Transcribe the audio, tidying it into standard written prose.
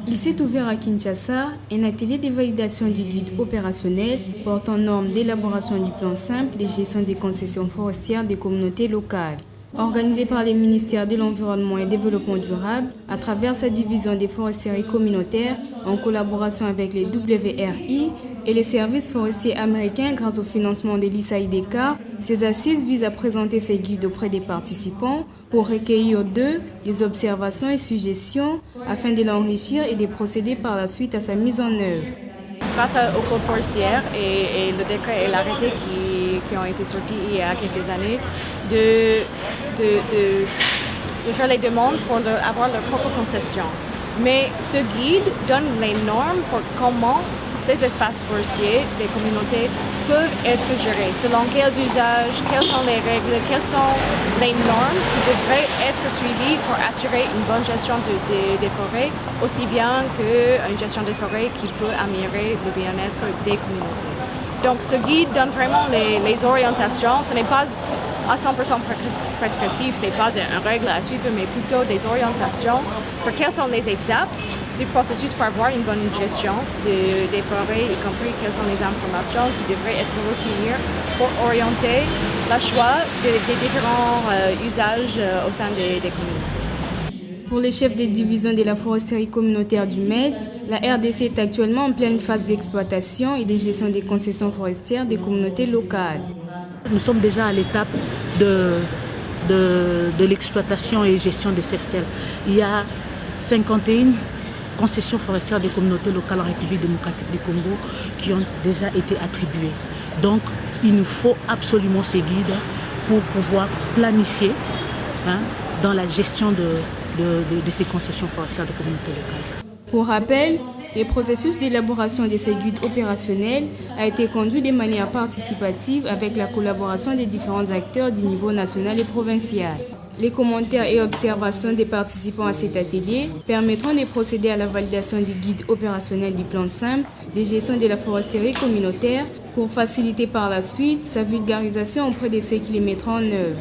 Il s'est ouvert à Kinshasa un atelier de validation du guide opérationnel portant normes d'élaboration du plan simple de gestion des concessions forestières des communautés locales. Organisé par le ministère de l'Environnement et du Développement durable à travers sa division des foresteries communautaires en collaboration avec les WRI et les services forestiers américains grâce au financement de l'ISAIDK, ces assises visent à présenter ces guides auprès des participants pour recueillir d'eux des observations et suggestions afin de l'enrichir et de procéder par la suite à sa mise en œuvre. Grâce au code forestier et le décret et l'arrêté qui ont été sortis il y a quelques années, de faire les demandes pour avoir leur propre concession. Mais ce guide donne les normes pour comment ces espaces forestiers des communautés peuvent être gérés, selon quels usages, quelles sont les règles, quelles sont les normes qui devraient être suivies pour assurer une bonne gestion des forêts, aussi bien qu'une gestion des forêts qui peut améliorer le bien-être des communautés. Donc ce guide donne vraiment les orientations. Ce n'est pas à 100% prescriptif, ce n'est pas une règle à suivre, mais plutôt des orientations pour quelles sont les étapes du processus pour avoir une bonne gestion des forêts, y compris quelles sont les informations qui devraient être recueillies pour orienter le choix des différents usages au sein des communautés. Pour le chef des divisions de la foresterie communautaire du MED, la RDC est actuellement en pleine phase d'exploitation et de gestion des concessions forestières des communautés locales. Nous sommes déjà à l'étape de l'exploitation et gestion des CFCL. Il y a 51 concessions forestières des communautés locales en République démocratique du Congo qui ont déjà été attribuées. Donc, il nous faut absolument ces guides pour pouvoir planifier dans la gestion de ces concessions forestières des communautés locales. Pour rappel, le processus d'élaboration de ces guides opérationnels a été conduit de manière participative avec la collaboration des différents acteurs du niveau national et provincial. Les commentaires et observations des participants à cet atelier permettront de procéder à la validation du guide opérationnel du plan simple de gestion de la foresterie communautaire pour faciliter par la suite sa vulgarisation auprès de ceux qui les mettront en œuvre.